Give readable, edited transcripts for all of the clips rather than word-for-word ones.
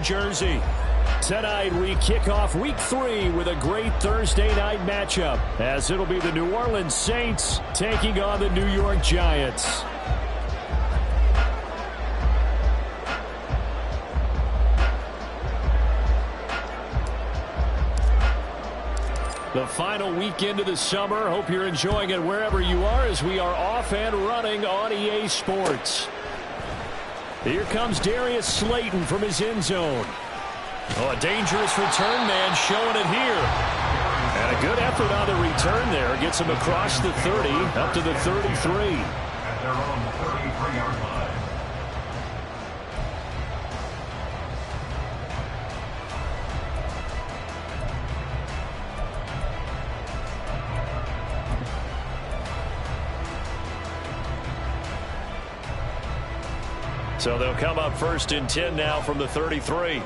Jersey. Tonight, we kick off Week 3 with a great Thursday night matchup, as it'll be the New Orleans Saints taking on the New York Giants. The final weekend of the summer. Hope you're enjoying it wherever you are, as we are off and running on EA Sports. Here comes Darius Slayton from his end zone. Oh, a dangerous return man showing it here. And a good effort on the return there. Gets him across the 30, up to the 33. At their own 33-yard line. So they'll come up first and 10 now from the 33.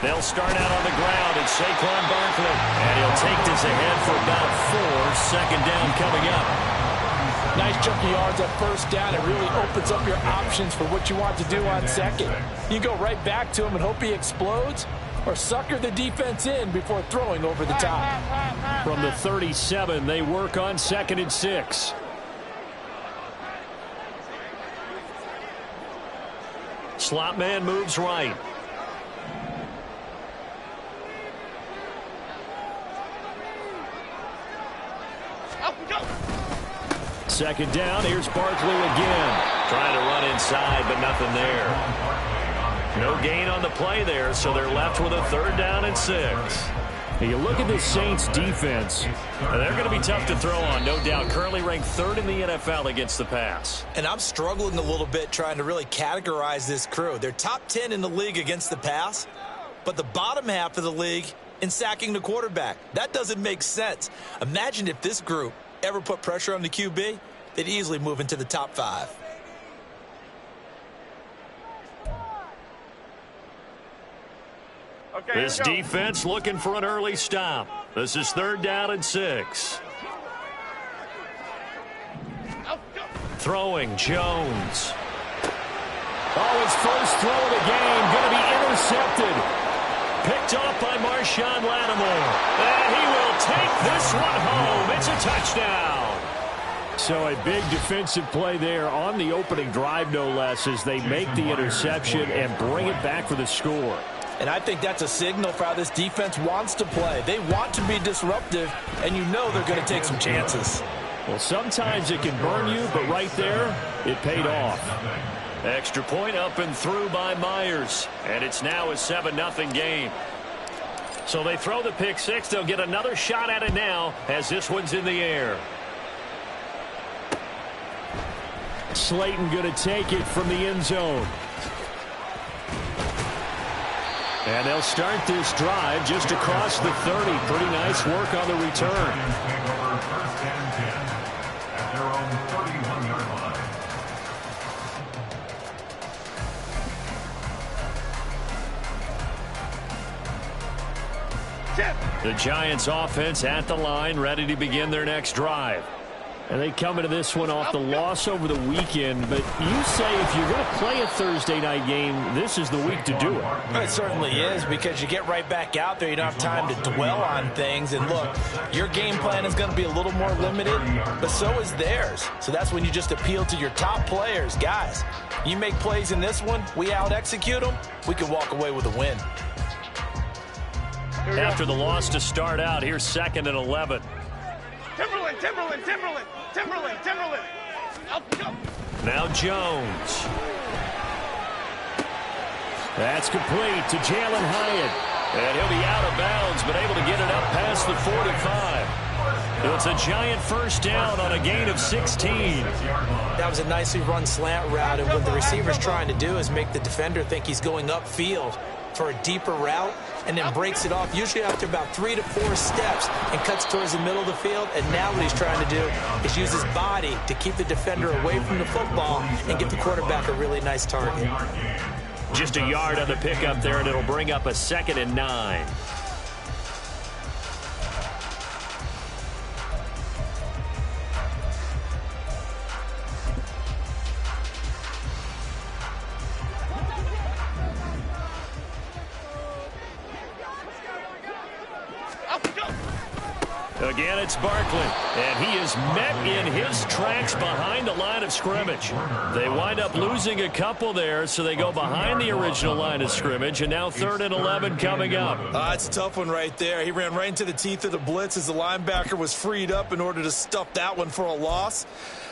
They'll start out on the ground. It's Saquon Barkley. And he'll take this ahead for about 4. Second down coming up. Nice chunk of yards at first down. It really opens up your options for what you want to do on second. You go right back to him and hope he explodes, or sucker the defense in before throwing over the top. From the 37, they work on 2nd and 6. Slot man moves right. Second down, here's Barkley again. Trying to run inside, but nothing there. No gain on the play there, so they're left with a 3rd down and 6. You look at this Saints defense, they're going to be tough to throw on, no doubt. Currently ranked 3rd in the NFL against the pass. And I'm struggling a little bit trying to really categorize this crew. They're top 10 in the league against the pass, but the bottom half of the league in sacking the quarterback. That doesn't make sense. Imagine if this group ever put pressure on the QB, they'd easily move into the top 5. Okay, this defense looking for an early stop. This is 3rd down and 6. Throwing, Jones. Oh, his first throw of the game going to be intercepted. Picked off by Marshawn Lattimore. And he will take this one home. It's a touchdown. So a big defensive play there on the opening drive, no less, as they make the interception and bring it back for the score. And I think that's a signal for how this defense wants to play. They want to be disruptive, and you know they're going to take some chances. Well, sometimes it can burn you, but right there, it paid off. Extra point up and through by Myers. And it's now a 7-0 game. So they throw the pick 6. They'll get another shot at it now as this one's in the air. Slayton going to take it from the end zone. And they'll start this drive just across the 30. Pretty nice work on the return. At their own 31-yard line. The Giants offense at the line, ready to begin their next drive. And they come into this one off the loss over the weekend. But you say if you're going to play a Thursday night game, this is the week to do it. It certainly is, because you get right back out there. You don't have time to dwell on things. And look, your game plan is going to be a little more limited, but so is theirs. So that's when you just appeal to your top players. Guys, you make plays in this one, we out-execute them, we can walk away with a win. After the loss to start out, here's 2nd and 11. Timberland. Now Jones. That's complete to Jalen Hyatt. And he'll be out of bounds, but able to get it up past the 45. It's a Giant first down on a gain of 16. That was a nicely run slant route, and what the receiver's trying to do is make the defender think he's going upfield for a deeper route, and then breaks it off, usually after about 3 to 4 steps, and cuts towards the middle of the field. And now what he's trying to do is use his body to keep the defender away from the football and give the quarterback a really nice target. Just a yard on the pickup there, and it'll bring up a 2nd and 9. Again, it's Barkley, and he is met in his tracks behind the line of scrimmage. They wind up losing a couple there, so they go behind the original line of scrimmage, and now 3rd and 11 coming up. It's a tough one right there. He ran right into the teeth of the blitz as the linebacker was freed up in order to stuff that one for a loss.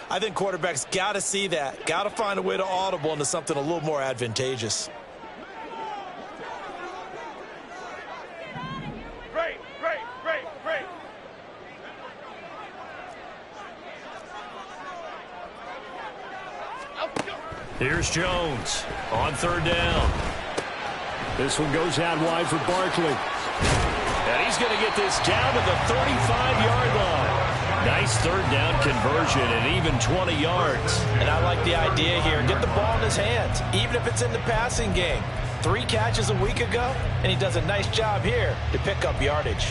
I think quarterbacks got to see that, got to find a way to audible into something a little more advantageous. Here's Jones on 3rd down. This one goes out wide for Barkley. And he's going to get this down to the 35-yard line. Nice 3rd down conversion and even 20 yards. And I like the idea here. Get the ball in his hands, even if it's in the passing game. 3 catches a week ago, and he does a nice job here to pick up yardage.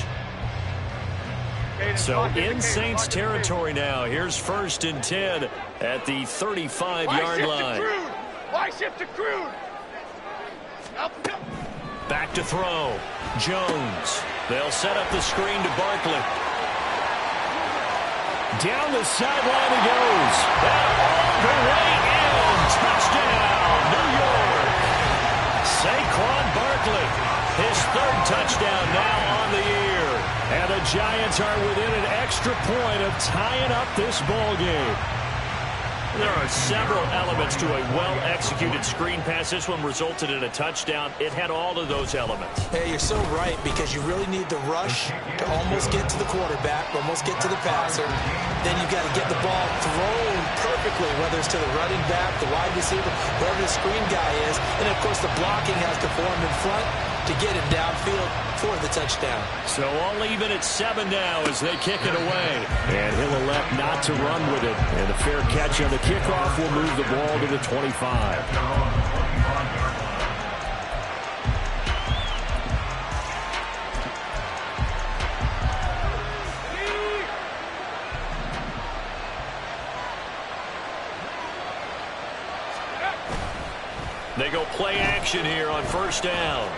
So in Saints territory now. Here's 1st and 10 at the 35-yard line. Why shift to Crude? Back to throw. Jones. They'll set up the screen to Barkley. Down the sideline he goes. And all the way in. Touchdown, New York. Saquon Barkley. His 3rd touchdown now on the year. And the Giants are within an extra point of tying up this ball game. There are several elements to a well-executed screen pass. This one resulted in a touchdown. It had all of those elements. Hey, you're so right, because you really need the rush to almost get to the quarterback, almost get to the passer. Then you've got to get the ball thrown perfectly, whether it's to the running back, the wide receiver, wherever the screen guy is. And, of course, the blocking has to form in front to get him downfield for the touchdown. So all even at 7 now as they kick it away. And he'll elect not to run with it. And a fair catch on the kickoff will move the ball to the 25. They go play action here on 1st down.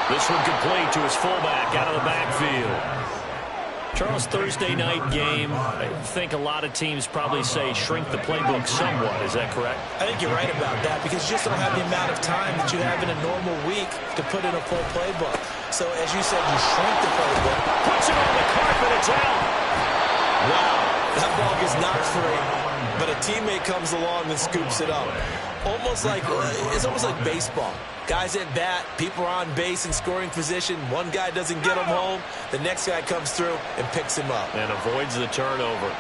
This one complete to his fullback out of the backfield. Charles, Thursday night game, I think a lot of teams probably say shrink the playbook somewhat. Is that correct? I think you're right about that, because you just don't have the amount of time that you have in a normal week to put in a full playbook. So, as you said, you shrink the playbook. Puts it on the carpet, it's out. Wow, that ball gets knocked free, but a teammate comes along and scoops it up. It's almost like baseball. Guys at bat, people are on base in scoring position. One guy doesn't get him home. The next guy comes through and picks him up. And avoids the turnover.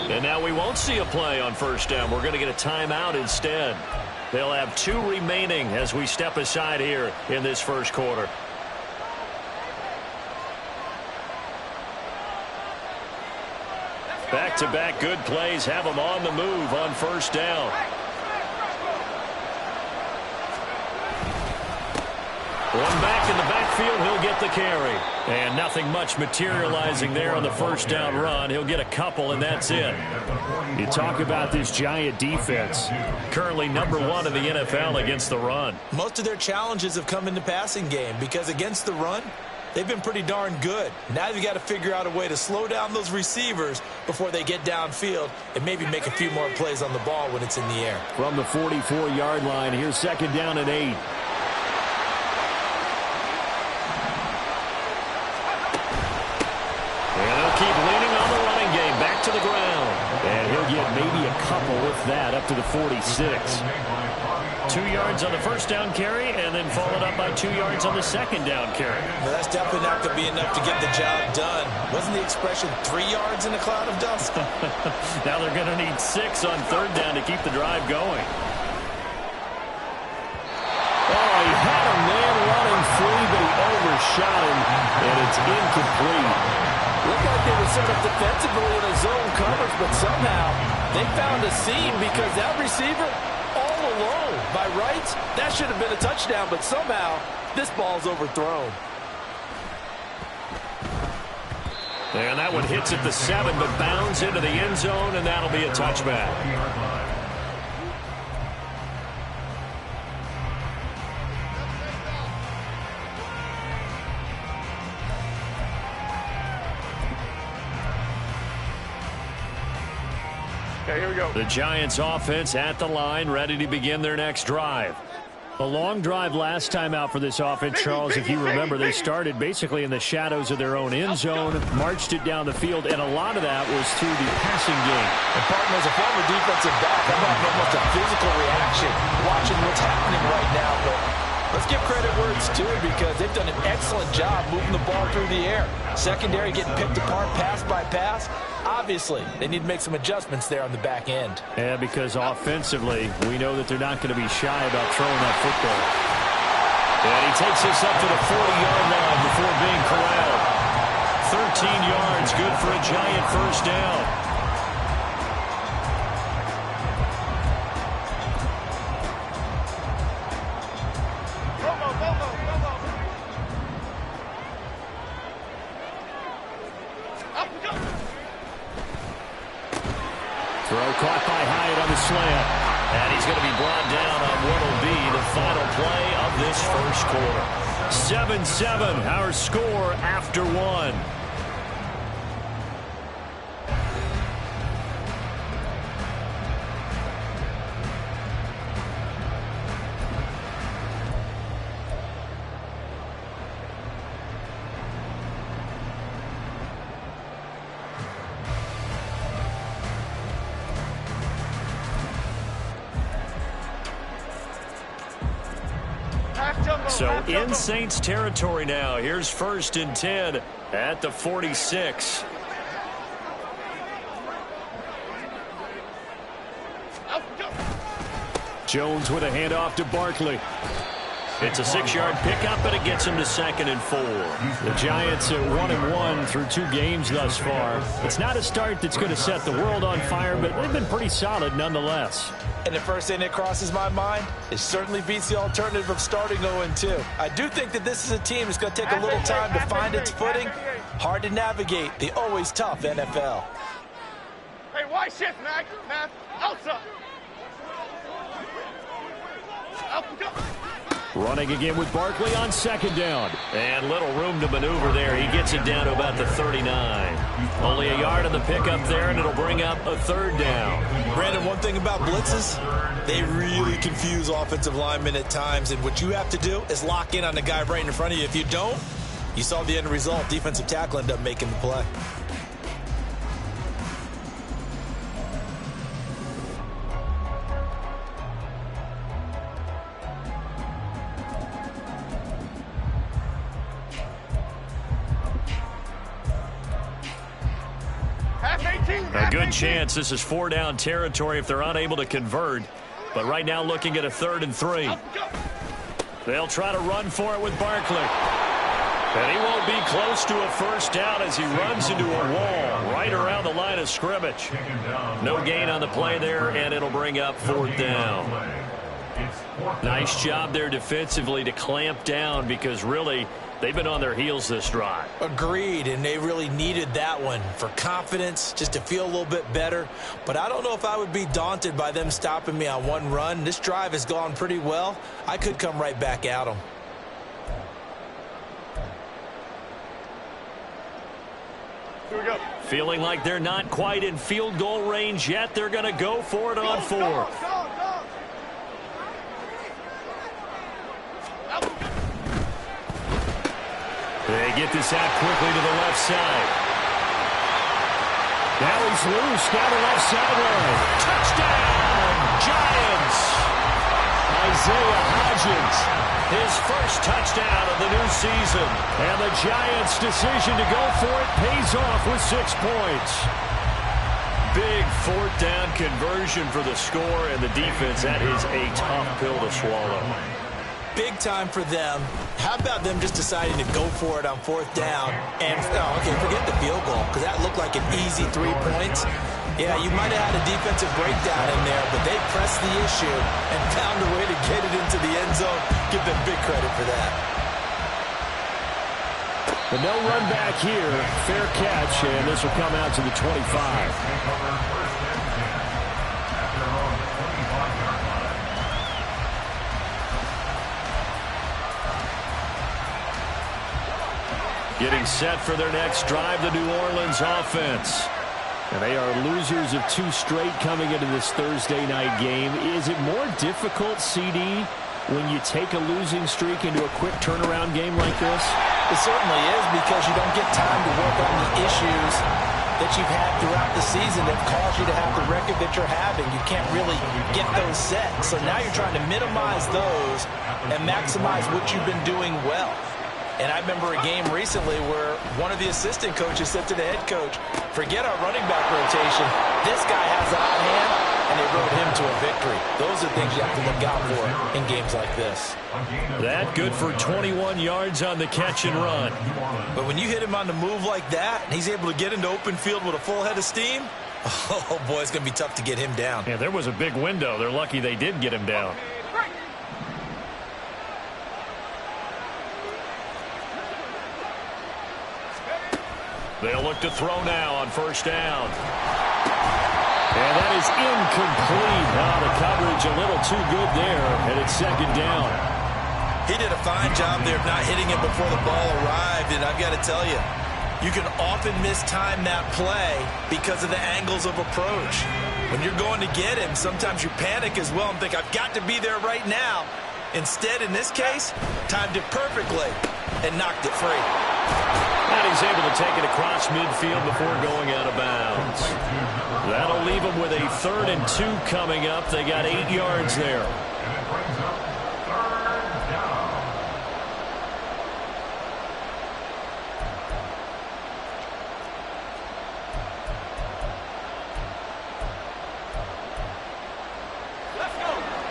And now we won't see a play on 1st down. We're going to get a timeout instead. They'll have 2 remaining as we step aside here in this 1st quarter. Back-to-back good plays have them on the move on 1st down. One back in the backfield, he'll get the carry. And nothing much materializing there on the 1st down run. He'll get a couple, and that's it. You talk about this Giant defense. Currently #1 in the NFL against the run. Most of their challenges have come in the passing game, because against the run, they've been pretty darn good. Now you've got to figure out a way to slow down those receivers before they get downfield and maybe make a few more plays on the ball when it's in the air. From the 44-yard line, here's 2nd down and 8. And they'll keep leaning on the running game back to the ground. And he'll get maybe a couple with that up to the 46. 2 yards on the 1st down carry, and then followed up by 2 yards on the 2nd down carry. Well, that's definitely not going to be enough to get the job done. Wasn't the expression 3 yards in a cloud of dust? Now they're going to need 6 on 3rd down to keep the drive going. Oh, he had a man running free, but he overshot him, and it's incomplete. Looked like they were set up defensively in a zone coverage, but somehow they found a seam, because that receiver all alone. By rights, that should have been a touchdown, but somehow this ball's overthrown. And that one hits at the 7, but bounds into the end zone, and that'll be a touchback. Okay, here we go. The Giants offense at the line, ready to begin their next drive. A long drive last time out for this offense, Charles. If you remember, they started basically in the shadows of their own end zone, marched it down the field, and a lot of that was through the passing game. And partner, as a former defensive back, I'm having almost a physical reaction watching what's happening right now. But let's give credit where it's due because they've done an excellent job moving the ball through the air. Secondary getting picked apart pass by pass. Obviously, they need to make some adjustments there on the back end. Yeah, because offensively, we know that they're not going to be shy about throwing that football. And he takes this up to the 40-yard line before being corralled. 13 yards, good for a Giant first down. Throw caught by Hyatt on the slant. And he's going to be brought down on what will be the final play of this first quarter. 7-7, our score after one. So in Saints territory now. Here's 1st and 10 at the 46. Jones with a handoff to Barkley. It's a 6-yard pickup, but it gets him to 2nd and 4. The Giants are 1-1 through 2 games thus far. It's not a start that's going to set the world on fire, but they've been pretty solid nonetheless. And the first thing that crosses my mind is certainly beats the alternative of starting 0-2. I do think that this is a team that's going to take a little time to find its footing. Hard to navigate the always tough NFL. Hey, why shift, Mac? Mac, outside. Running again with Barkley on 2nd down. And little room to maneuver there. He gets it down to about the 39. Only a yard on the pickup there, and it'll bring up a 3rd down. Brandon, one thing about blitzes, they really confuse offensive linemen at times. And what you have to do is lock in on the guy right in front of you. If you don't, you saw the end result. Defensive tackle ended up making the play. A good chance this is 4-down territory if they're unable to convert. But right now looking at a 3rd and 3. They'll try to run for it with Barkley. And he won't be close to a 1st down as he runs into a wall right around the line of scrimmage. No gain on the play there, and it'll bring up 4th down. Nice job there defensively to clamp down because really they've been on their heels this drive. Agreed, and they really needed that one for confidence, just to feel a little bit better. But I don't know if I would be daunted by them stopping me on one run. This drive has gone pretty well. I could come right back at them. Here we go. Feeling like they're not quite in field goal range yet. They're going to go for it on 4th. They get this out quickly to the left side. Now he's loose down the left sideline. Touchdown, Giants! Isaiah Hodgins, his first touchdown of the new season. And the Giants' decision to go for it pays off with 6 points. Big 4th down conversion for the score, and the defense, that is a tough pill to swallow. Big time for them. How about them just deciding to go for it on 4th down? And, okay, forget the field goal, because that looked like an easy 3 points. Yeah, you might have had a defensive breakdown in there, but they pressed the issue and found a way to get it into the end zone. Give them big credit for that. But no run back here. Fair catch, and this will come out to the 25. Getting set for their next drive, the New Orleans offense. And they are losers of 2 straight coming into this Thursday night game. Is it more difficult, CD, when you take a losing streak into a quick turnaround game like this? It certainly is, because you don't get time to work on the issues that you've had throughout the season that caused you to have the record that you're having. You can't really get those set. So now you're trying to minimize those and maximize what you've been doing well. And I remember a game recently where one of the assistant coaches said to the head coach, forget our running back rotation. This guy has a hot hand, and they rode him to a victory. Those are things you have to look out for in games like this. That good for 21 yards on the catch and run. But when you hit him on the move like that, and he's able to get into open field with a full head of steam, oh, boy, it's going to be tough to get him down. Yeah, there was a big window. They're lucky they did get him down. They'll look to throw now on first down. And that is incomplete. Now the coverage a little too good there, and it's second down. He did a fine job there of not hitting it before the ball arrived, and I've got to tell you, you can often mistime that play because of the angles of approach. When you're going to get him, sometimes you panic as well and think, I've got to be there right now. Instead, in this case, timed it perfectly and knocked it free. And he's able to take it across midfield before going out of bounds. That'll leave him with a 3rd and 2 coming up. They got 8 yards there.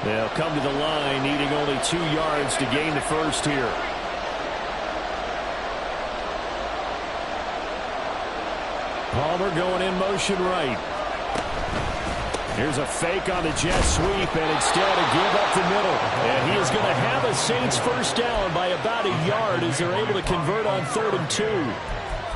They'll come to the line, needing only 2 yards to gain the first here. Palmer going in motion right. Here's a fake on the jet sweep, and instead a give up the middle. And he is going to have a Saints first down by about a yard as they're able to convert on 3rd and 2.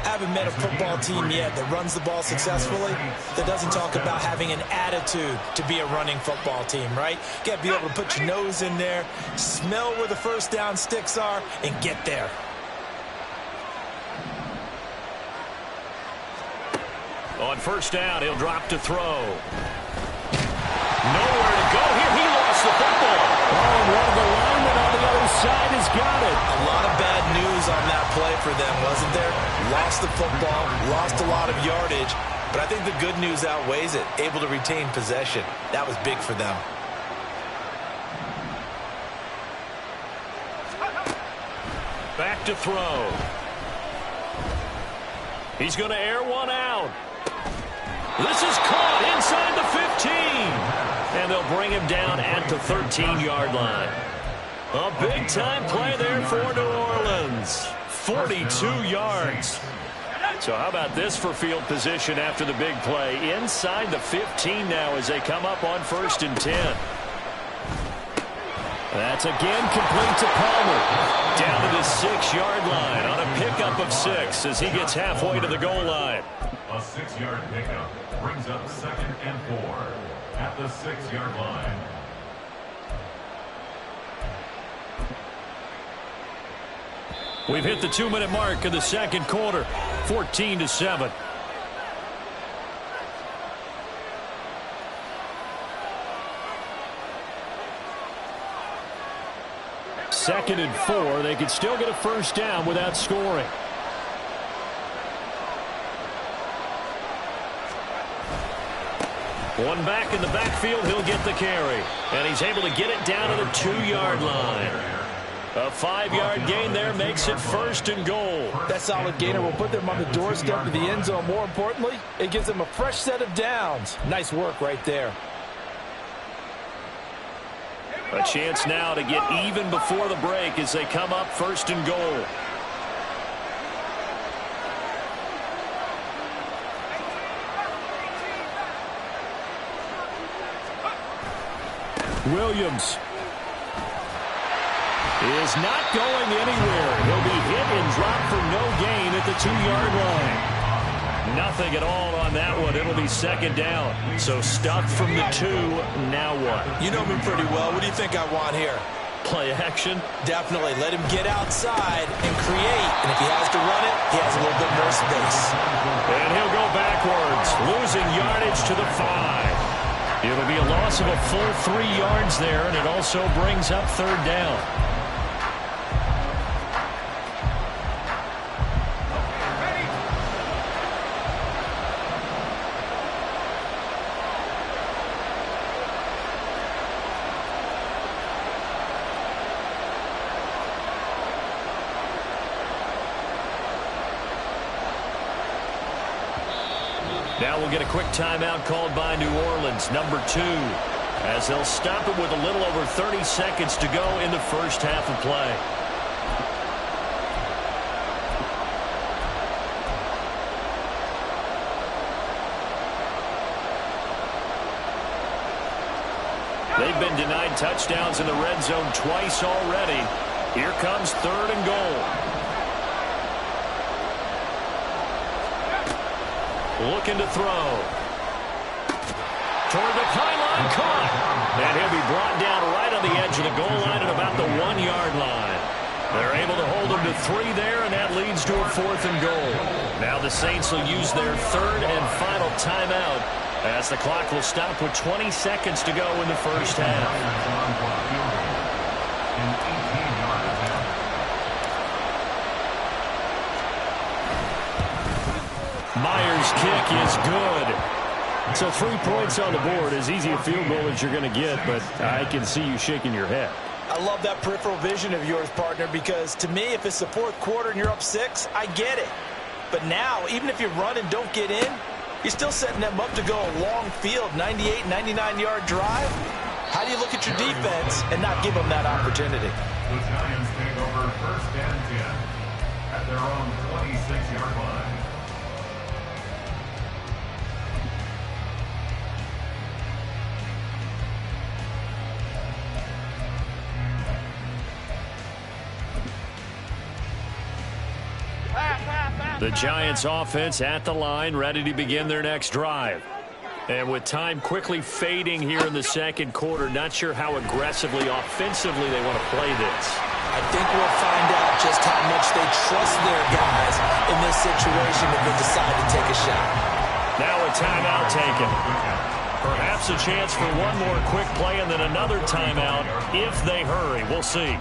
Haven't met a football team yet that runs the ball successfully that doesn't talk about having an attitude to be a running football team, right? You got to be able to put your nose in there, smell where the first down sticks are, and get there. On first down, he'll drop to throw. Nowhere to go here. He lost the football. Oh, and one of the linemen on the other side has got it. A lot of bad news on that play for them, wasn't there? Lost the football, lost a lot of yardage, but I think the good news outweighs it. Able to retain possession. That was big for them. Back to throw. He's going to air one out. This is caught inside the 15. And they'll bring him down at the 13-yard line. A big-time play there for New Orleans. 42 yards. So how about this for field position after the big play? Inside the 15 now as they come up on 1st and 10. That's again complete to Palmer. Down to the 6-yard line on a pickup of 6 as he gets halfway to the goal line. A 6-yard pickup brings up 2nd and 4 at the 6-yard line. We've hit the 2-minute mark of the second quarter. 14-7. Second and 4. They could still get a first down without scoring. One back in the backfield. He'll get the carry. And he's able to get it down to the 2-yard line. A 5-yard gain there makes it 1st and goal. That solid gainer will put them on the doorstep of the end zone. More importantly, it gives them a fresh set of downs. Nice work right there. A chance now to get even before the break as they come up 1st and goal. Williams is not going anywhere. He'll be hit and dropped for no gain at the 2-yard line. Nothing at all on that one. It'll be 2nd down. So stuck from the 2. Now what? You know me pretty well. What do you think I want here? Play action. Definitely. Let him get outside and create And if he has to run it, he has a little bit more space. And he'll go backwards, losing yardage to the 5. It'll be a loss of a full 3 yards there, and it also brings up 3rd down. Now we'll get a quick timeout called by New Orleans, number 2, as they'll stop it with a little over 30 seconds to go in the first half of play. They've been denied touchdowns in the red zone twice already. Here comes 3rd and goal. Looking to throw. Toward the pylon, caught. And he'll be brought down right on the edge of the goal line at about the 1-yard line. They're able to hold him to 3 there, and that leads to a 4th and goal. Now the Saints will use their 3rd and final timeout as the clock will stop with 20 seconds to go in the first half. Myers' kick is good. So 3 points on the board, as easy a field goal as you're going to get, but I can see you shaking your head. I love that peripheral vision of yours, partner, because to me, if it's the 4th quarter and you're up 6, I get it. But now, even if you run and don't get in, you're still setting them up to go a long field, 98, 99-yard drive. How do you look at your defense and not give them that opportunity? The Giants take over 1st and 10 at their own 26-yard line. The Giants offense at the line, ready to begin their next drive. And with time quickly fading here in the 2nd quarter, not sure how aggressively, offensively they want to play this. I think we'll find out just how much they trust their guys in this situation if they decide to take a shot. Now a timeout taken. Perhaps a chance for one more quick play and then another timeout if they hurry. We'll see.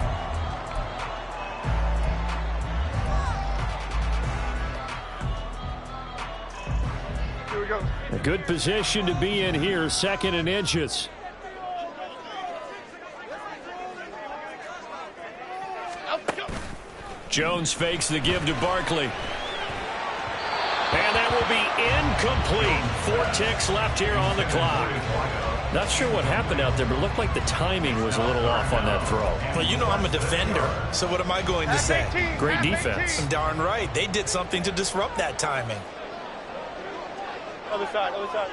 A good position to be in here, 2nd and inches. Jones fakes the give to Barkley. And that will be incomplete. 4 ticks left here on the clock. Not sure what happened out there, but it looked like the timing was a little off on that throw. Well, you know I'm a defender, so what am I going to say? Great defense. Darn right. They did something to disrupt that timing. Other side, other side.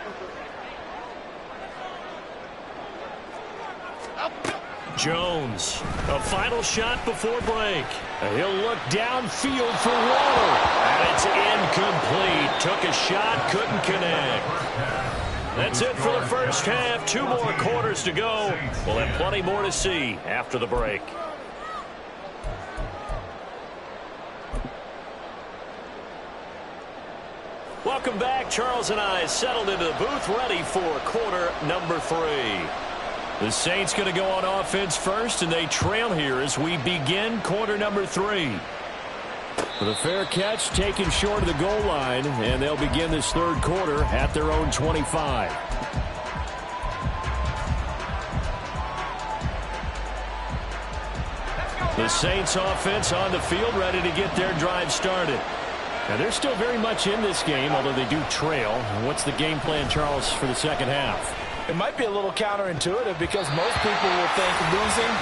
Jones, a final shot before break. He'll look downfield for Waller. And it's incomplete. Took a shot, couldn't connect. That's it for the first half. 2 more quarters to go. We'll have plenty more to see after the break. Welcome back. Charles and I settled into the booth, ready for quarter number 3. The Saints going to go on offense first, and they trail here as we begin quarter number 3. With a fair catch taken short of the goal line, and they'll begin this 3rd quarter at their own 25. The Saints offense on the field, ready to get their drive started. Now, they're still very much in this game, although they do trail. What's the game plan, Charles, for the 2nd half? It might be a little counterintuitive because most people will think losing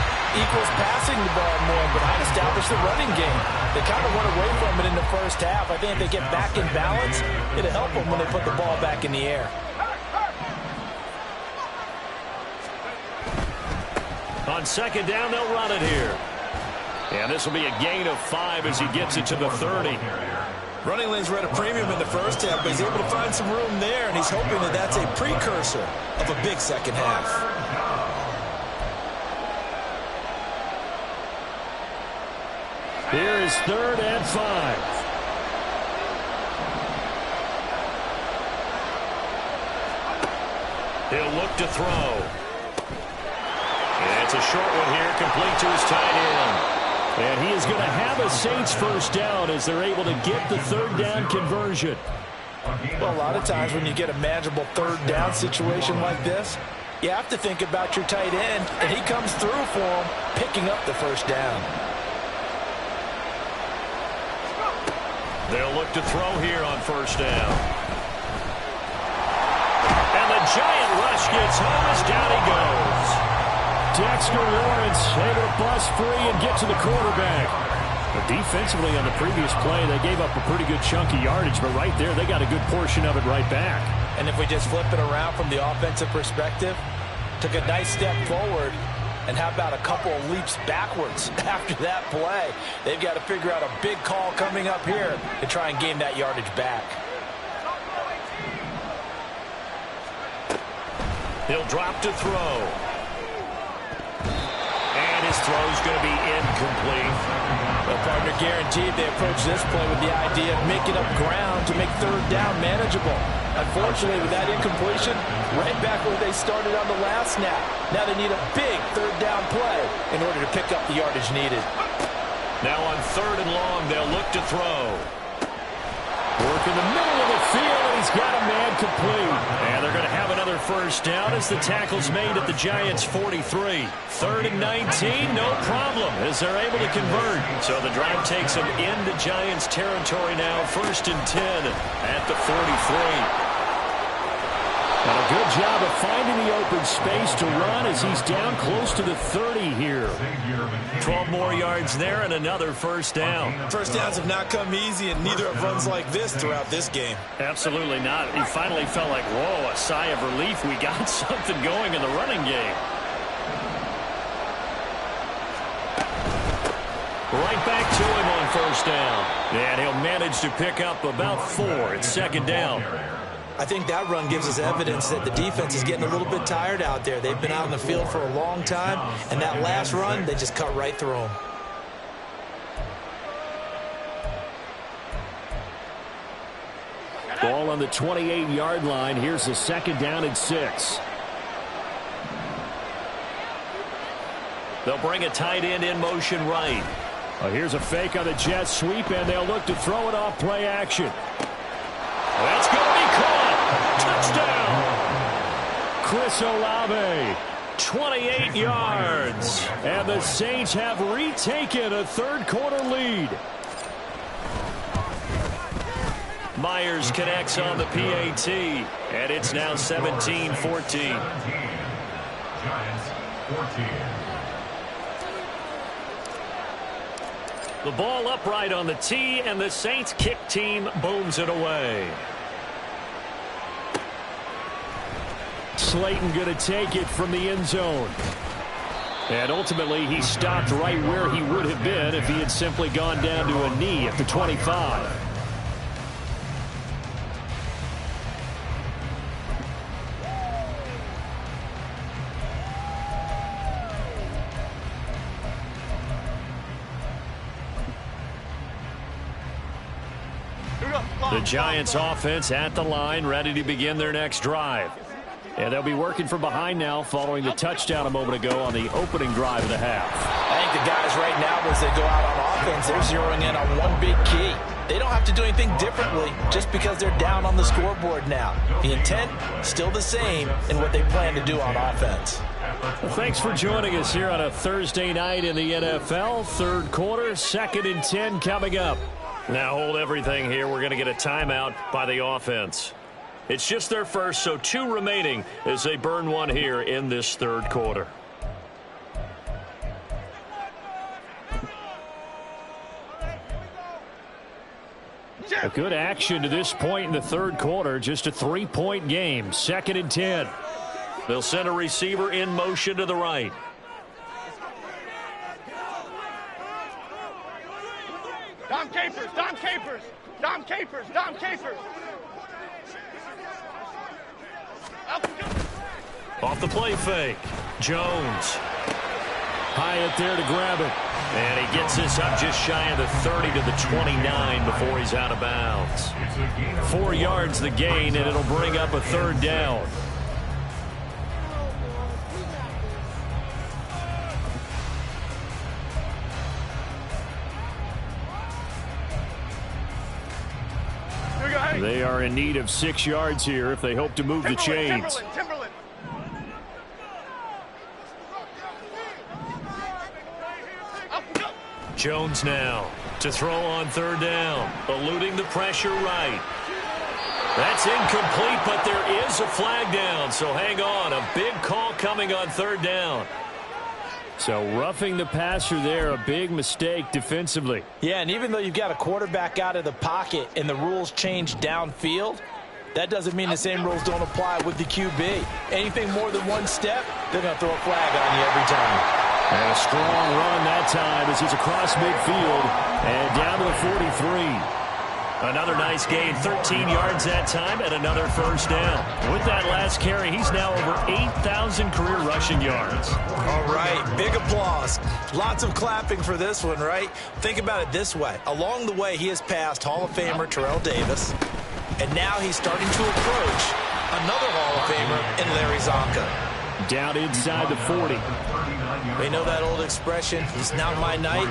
equals passing the ball more, but I'd establish the running game. They kind of went away from it in the first half. I think if they get back in balance, it'll help them when they put the ball back in the air. On 2nd down, they'll run it here. And this will be a gain of 5 as he gets it to the 30. Running lanes were at a premium in the first half, but he's able to find some room there, and he's hoping that that's a precursor of a big 2nd half. Here is is 3rd and 5. He'll look to throw. And it's a short one here, complete to his tight end. And he is going to have a Saints first down as they're able to get the 3rd down conversion. Well, a lot of times when you get a manageable 3rd down situation like this, you have to think about your tight end, and he comes through for him, picking up the 1st down. They'll look to throw here on 1st down. And the giant rush gets home as down he goes. Dexter Lawrence able to bust free and get to the quarterback. But defensively on the previous play, they gave up a pretty good chunk of yardage, but right there, they got a good portion of it right back. And if we just flip it around from the offensive perspective, took a nice step forward, and how about a couple of leaps backwards after that play? They've got to figure out a big call coming up here to try and gain that yardage back. He'll drop to throw. And his throw's going to be incomplete. Well, partner, guaranteed they approach this play with the idea of making up ground to make 3rd down manageable. Unfortunately, with that incompletion, right back where they started on the last snap. Now they need a big 3rd down play in order to pick up the yardage needed. Now on 3rd and long, they'll look to throw. Work in the middle of the field, and he's got a man complete. And they're going to have another 1st down as the tackle's made at the Giants' 43. 3rd and 19, no problem, as they're able to convert. So the drive takes them into Giants territory now, 1st and 10 at the 43. And a good job of finding the open space to run as he's down close to the 30 here. 12 more yards there and another 1st down. 1st downs have not come easy, and neither have runs like this throughout this game. Absolutely not. He finally felt like, whoa, a sigh of relief. We got something going in the running game. Right back to him on 1st down. And he'll manage to pick up about 4. It's 2nd down. I think that run gives us evidence that the defense is getting a little bit tired out there. They've been out in the field for a long time, and that last run, they just cut right through them. Ball on the 28-yard line. Here's the 2nd down and 6. They'll bring a tight end in motion right. Here's a fake on the jet sweep, and they'll look to throw it off play action. That's going to be caught. Touchdown. Chris Olave, 28 yards. And the Saints have retaken a 3rd quarter lead. Myers connects on the PAT, and it's now 17-14. Giants 14. The ball upright on the tee, and the Saints kick team booms it away. Slayton going to take it from the end zone. And ultimately, he stopped right where he would have been if he had simply gone down to a knee at the 25. The Giants offense at the line, ready to begin their next drive. And they'll be working from behind now following the touchdown a moment ago on the opening drive of the half. I think the guys right now, as they go out on offense, they're zeroing in on one big key. They don't have to do anything differently just because they're down on the scoreboard now. The intent, still the same in what they plan to do on offense. Well, thanks for joining us here on a Thursday night in the NFL. 3rd quarter, 2nd and 10 coming up. Now hold everything here. We're going to get a timeout by the offense. It's just their first, so 2 remaining as they burn one here in this 3rd quarter. A good action to this point in the 3rd quarter. Just a 3-point game. 2nd and 10. They'll send a receiver in motion to the right. Dom Capers, Dom Capers, Dom Capers, Dom Capers. Off the play fake. Jones. Hyatt there to grab it. And he gets this up just shy of the 30 to the 29 before he's out of bounds. 4 yards the gain, and it'll bring up a third down. They are in need of 6 yards here if they hope to move the chains. Timberland. Jones now to throw on third down, eluding the pressure right. That's incomplete, but there is a flag down, so hang on. A big call coming on third down. So roughing the passer there, a big mistake defensively. Yeah, and even though you've got a quarterback out of the pocket and the rules change downfield, that doesn't mean the same rules don't apply with the QB. Anything more than one step, they're going to throw a flag on you every time. And a strong run that time as he's across midfield and down to the 43. Another nice gain, 13 yards that time, and another first down. With that last carry, he's now over 8,000 career rushing yards. All right, big applause. Lots of clapping for this one, right? Think about it this way. Along the way, he has passed Hall of Famer Terrell Davis, and now he's starting to approach another Hall of Famer in Larry Zonka. Down inside the 40. They know that old expression, it's not my night.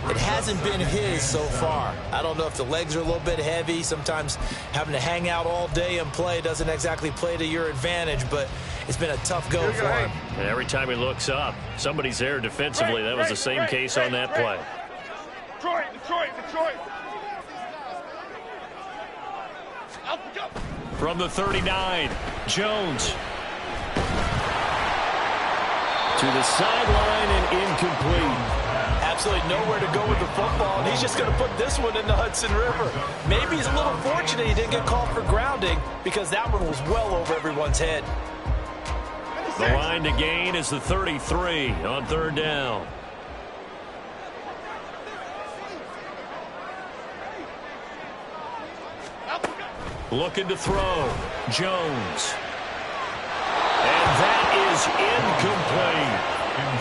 It hasn't been his so far. I don't know if the legs are a little bit heavy. Sometimes having to hang out all day and play doesn't exactly play to your advantage, but it's been a tough go for him. And every time he looks up, somebody's there defensively. That was the same case on that play. Detroit. From the 39, Jones. To the sideline and incomplete. Absolutely nowhere to go with the football, and he's just going to put this one in the Hudson River. Maybe he's a little fortunate he didn't get called for grounding because that one was well over everyone's head. The line to gain is the 33 on third down. Looking to throw. Jones. And that is incomplete.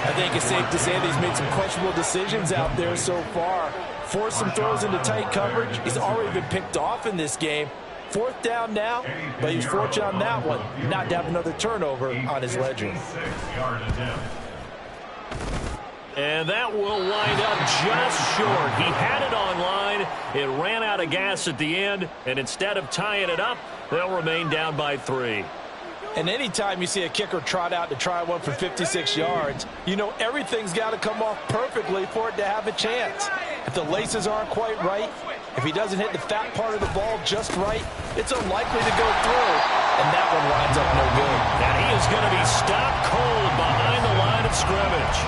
I think it's safe to say that he's made some questionable decisions out there so far. Forced some throws into tight coverage. He's already been picked off in this game. Fourth down now, but he's fortunate on that one not to have another turnover on his ledger. And that will wind up just short. He had it on line. It ran out of gas at the end, and instead of tying it up, they'll remain down by 3. And anytime you see a kicker trot out to try one for 56 yards, you know everything's got to come off perfectly for it to have a chance. If the laces aren't quite right, if he doesn't hit the fat part of the ball just right, it's unlikely to go through, and that one winds up no good. And he is going to be stopped cold behind the line of scrimmage.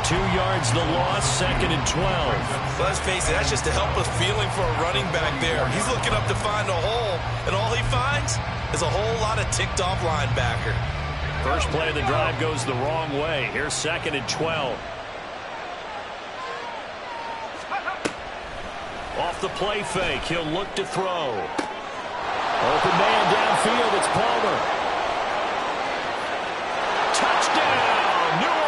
2 yards the loss, 2nd and 12. Let's face it, that's just a helpless feeling for a running back there. He's looking up to find a hole, and all he finds is a whole lot of ticked-off linebacker. First play of the drive goes the wrong way. Here's 2nd and 12. Off the play fake, he'll look to throw. Open man downfield, it's Palmer. Touchdown, New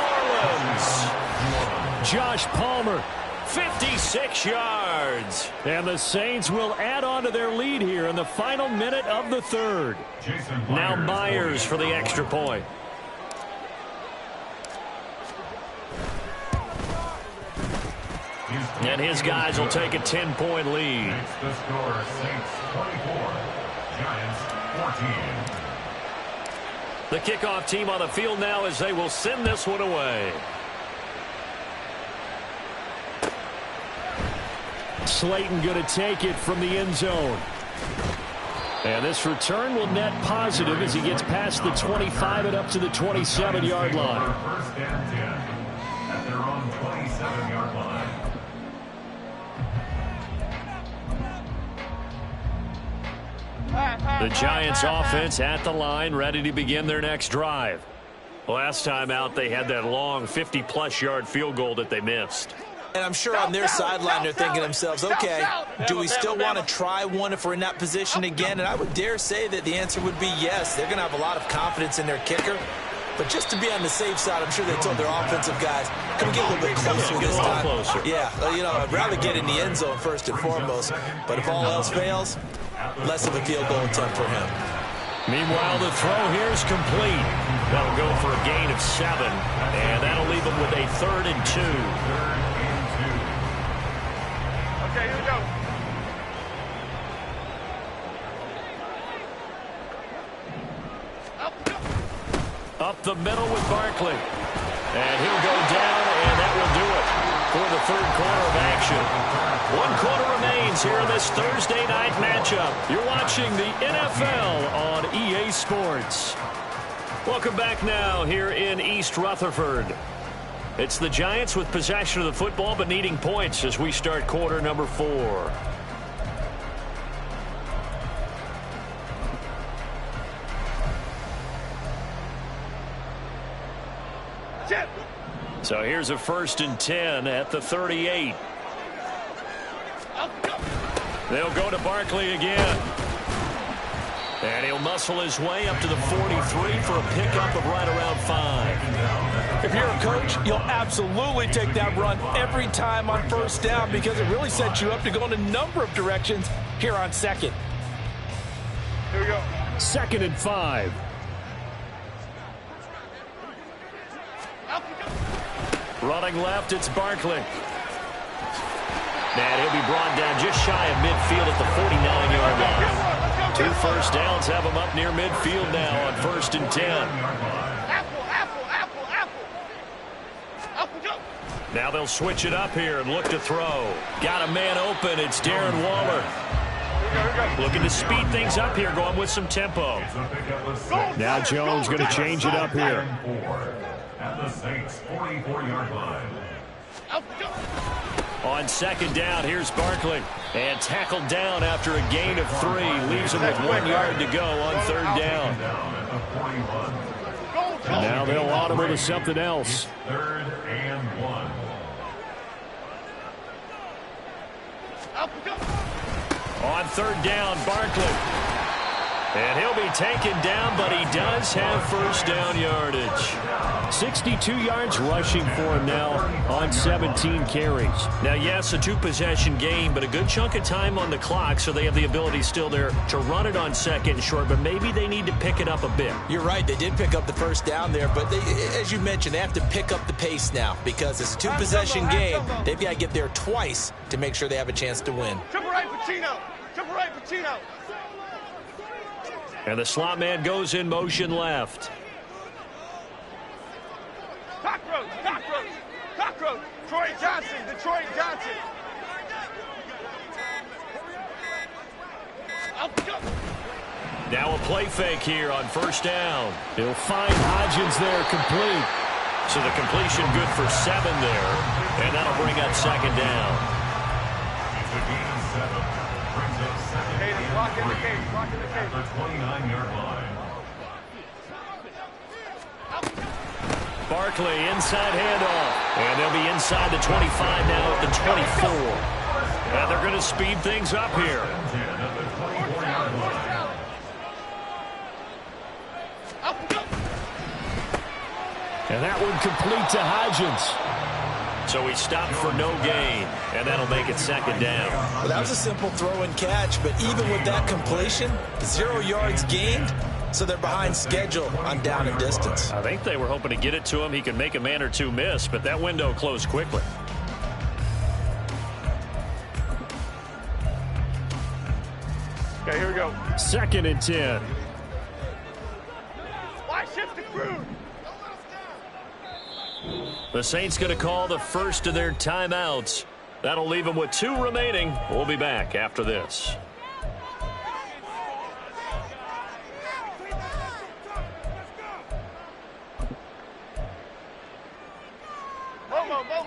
Orleans! Josh Palmer, 56 yards. And the Saints will add on to their lead here in the final minute of the third. Now Myers for the extra point. And his guys will take a 10-point lead. The score, Saints 24, Giants 14. The kickoff team on the field now as they will send this one away. Slayton going to take it from the end zone. And this return will net positive as he gets past the 25 and up to the 27-yard line. First and 10 at their own 27-yard line. The Giants offense at the line, ready to begin their next drive. Last time out, they had that long 50-plus yard field goal that they missed. And I'm sure on their sideline they're thinking to themselves, okay, do we still want to try one if we're in that position again? And I would dare say that the answer would be yes. They're going to have a lot of confidence in their kicker. But just to be on the safe side, I'm sure they told their offensive guys, can we get a little bit closer this time? Yeah, well, you know, I'd rather get in the end zone first and foremost. But if all else fails, less of a field goal attempt for him. Meanwhile, the throw here is complete. That'll go for a gain of 7, and that'll leave them with a 3rd and 2. Okay, here we go. Up the middle with Barkley. And he'll go down, and that will do it for the 3rd quarter of action. 1 quarter remains here in this Thursday night matchup. You're watching the NFL on EA Sports. Welcome back now here in East Rutherford. It's the Giants with possession of the football but needing points as we start quarter number 4. So here's a 1st and 10 at the 38. They'll go to Barkley again. And he'll muscle his way up to the 43 for a pickup of right around 5. If you're a coach, you'll absolutely take that run every time on 1st down because it really sets you up to go in a number of directions here on 2nd. Here we go. 2nd and 5. Running left, it's Barkley. And he'll be brought down just shy of midfield at the 49-yard line. 2 first downs have him up near midfield now on 1st and 10. Now they'll switch it up here and look to throw. Got a man open. It's Darren Waller. Looking to speed things up here, going with some tempo. Now Jones going to change it up here. At the Saints' 44-yard line. On 2nd down, here's Barkley. And tackled down after a gain of 3. Leaves him with 1 yard to go on 3rd down. And now they'll audible to something else. 3rd and 1. On 3rd down, Barkley. And he'll be taken down, but he does have 1st down yardage. 62 yards rushing for him now on 17 carries. Now, yes, a 2-possession game, but a good chunk of time on the clock, so they have the ability still there to run it on 2nd and short, but maybe they need to pick it up a bit. You're right. They did pick up the 1st down there, but they, as you mentioned, they have to pick up the pace now because it's a 2-possession game. They've got to get there twice to make sure they have a chance to win. Triple right, Pacino. Triple right, Pacino. And the slot man goes in motion left. Cockroach, cockroach, cockroach. Troy Johnson, Detroit Johnson. Now a play fake here on 1st down. He'll find Hodgins there complete. So the completion good for 7 there. And that'll bring up 2nd down. It's a gain of 7. Brings up 2nd and 3 Lock in the cage, lock in the at cage. the 29-yard line. Barkley inside handoff. And they'll be inside the 25 now at the 24. And they're going to speed things up here. 10 at the 24-yard line. And that one complete to Hodgins. So he stopped for no gain, and that'll make it 2nd down. Well, that was a simple throw and catch, but even with that completion, 0 yards gained, so they're behind schedule on down and distance. I think they were hoping to get it to him. He could make a man or 2 miss, but that window closed quickly. Okay, here we go. 2nd and 10. Why shift the crew? The Saints going to call the first of their timeouts. That'll leave them with 2 remaining. We'll be back after this.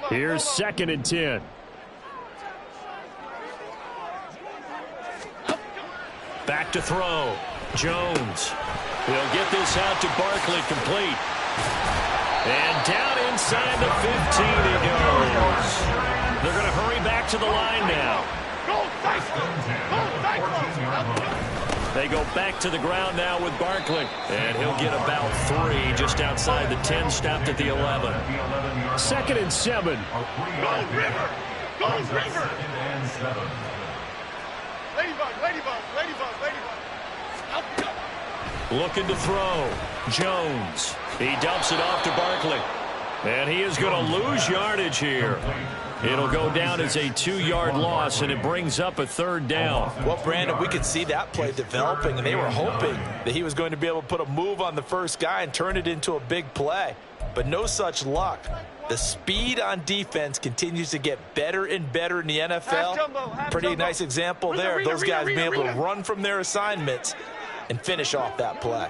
Here's 2nd and 10. Back to throw. Jones. He'll get this out to Barkley complete. And down inside the 15 he goes. They're going to hurry back to the line now. They go back to the ground now with Barkley. And he'll get about 3 just outside the 10, stopped at the 11. 2nd and 7. Go, River! Go, River! Ladybug, ladybug, ladybug, ladybug. Out you go. Looking to throw. Jones. He dumps it off to Barkley. And he is going to lose yardage here. It'll go down as a 2-yard loss, and it brings up a 3rd down. Well, Brandon, we could see that play developing, and they were hoping that he was going to be able to put a move on the first guy and turn it into a big play. But no such luck. The speed on defense continues to get better and better in the NFL. Pretty nice example there of those guys being able to run from their assignments and finish off that play.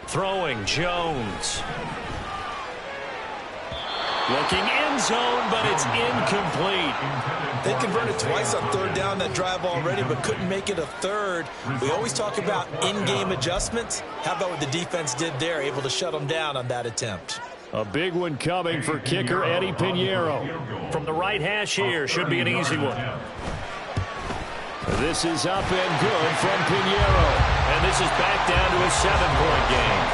Throwing, Jones. Looking end zone, but it's incomplete. They converted twice on 3rd down that drive already, but couldn't make it a 3rd. We always talk about in-game adjustments. How about what the defense did there, able to shut them down on that attempt? A big one coming for kicker Eddie Pinheiro. From the right hash here, should be an easy one. This is up and good from Pinheiro. And this is back down to a 7-point game.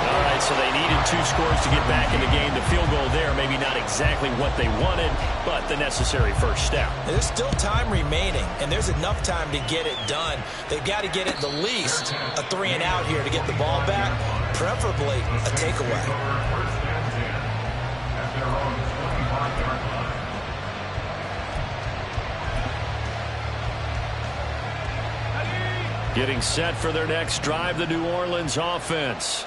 All right, so they needed 2 scores to get back in the game. The field goal there, maybe not exactly what they wanted, but the necessary first step. There's still time remaining, and there's enough time to get it done. They've got to get at the least a 3-and-out here to get the ball back, preferably a takeaway. Getting set for their next drive, the New Orleans offense.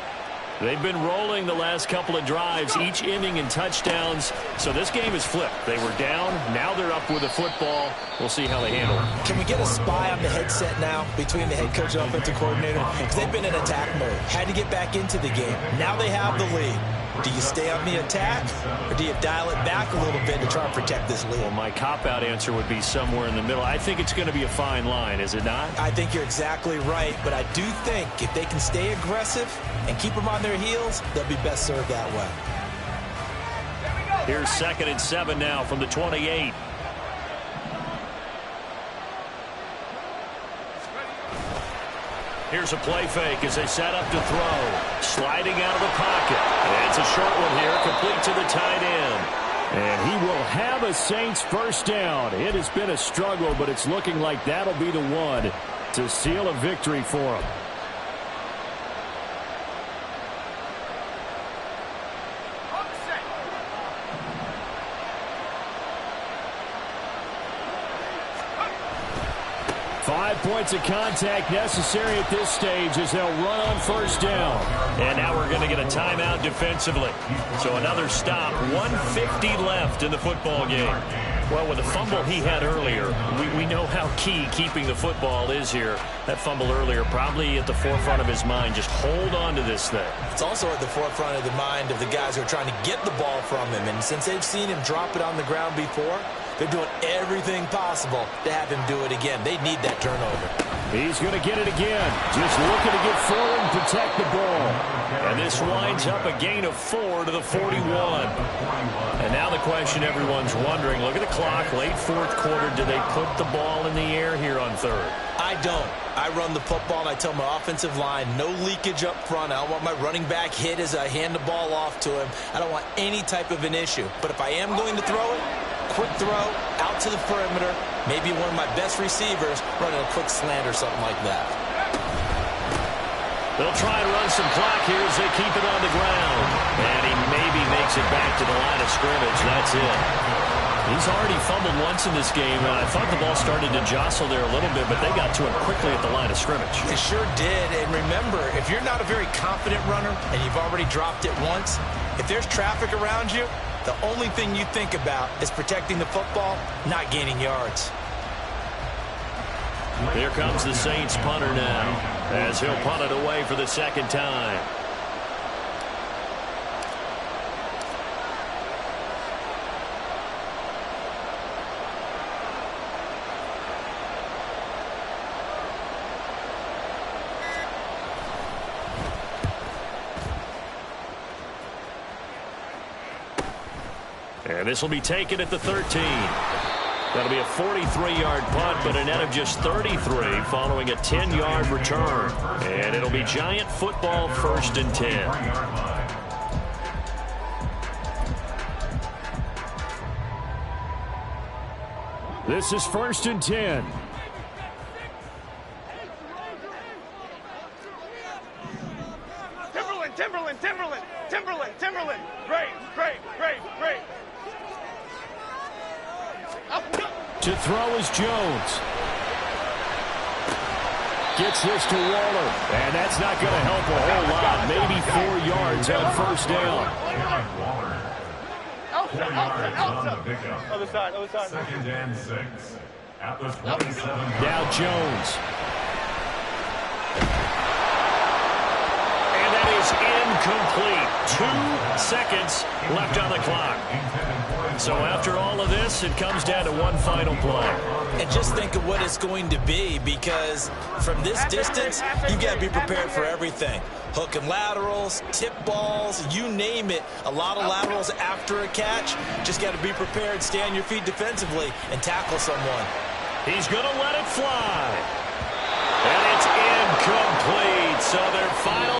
They've been rolling the last couple of drives, each ending in touchdowns. So this game is flipped. They were down. Now they're up with the football. We'll see how they handle it. Can we get a spy on the headset now between the head coach and offensive coordinator? Because they've been in attack mode. Had to get back into the game. Now they have the lead. Do you stay on the attack, or do you dial it back a little bit to try and protect this lead? Well, my cop-out answer would be somewhere in the middle. I think it's going to be a fine line, is it not? I think you're exactly right, but I do think if they can stay aggressive and keep them on their heels, they'll be best served that way. Here's 2nd and 7 now from the 28. Here's a play fake as they set up to throw. Sliding out of the pocket. And it's a short one here, complete to the tight end. And he will have a Saints first down. It has been a struggle, but it's looking like that'll be the one to seal a victory for him. Upset. 5 points of contact necessary at this stage as they'll run on first down. And now we're going to get a timeout defensively. So another stop. 1:50 left in the football game. Well, with the fumble he had earlier, we know how key keeping the football is here. That fumble earlier probably at the forefront of his mind. Just hold on to this thing. It's also at the forefront of the mind of the guys who are trying to get the ball from him. And since they've seen him drop it on the ground before, they're doing everything possible to have him do it again. They need that turnover. He's going to get it again. Just looking to get forward and protect the ball. And this winds up a gain of 4 to the 41. And now the question everyone's wondering, look at the clock, late 4th quarter. Do they put the ball in the air here on 3rd? I don't. I run the football, and I tell my offensive line, no leakage up front. I don't want my running back hit as I hand the ball off to him. I don't want any type of an issue. But if I am going to throw it, quick throw, out to the perimeter, maybe one of my best receivers running a quick slant or something like that. They'll try and run some clock here as they keep it on the ground. And he maybe makes it back to the line of scrimmage. That's it. He's already fumbled once in this game, and I thought the ball started to jostle there a little bit, but they got to him quickly at the line of scrimmage. They sure did. And remember, if you're not a very confident runner and you've already dropped it once, if there's traffic around you, the only thing you think about is protecting the football, not gaining yards. Here comes the Saints punter now as he'll punt it away for the 2nd time. And this will be taken at the 13. That'll be a 43-yard punt, but a net of just 33 following a 10-yard return. And it'll be Giant football, 1st and 10. This is 1st and 10. Timberland. Great. To throw is Jones. Gets this to Waller. And that's not going to help a whole lot. Maybe 4 yards on 1st down. Other side. 2nd and 6. At the 27. Now Jones. And that is incomplete. 2 seconds left on the clock. So after all of this, it comes down to one final play. And just think of what it's going to be, because from this distance, you've got to be prepared for everything. Hook and laterals, tip balls, you name it. A lot of laterals after a catch. Just got to be prepared, stay on your feet defensively, and tackle someone. He's going to let it fly. And it's incomplete. So their final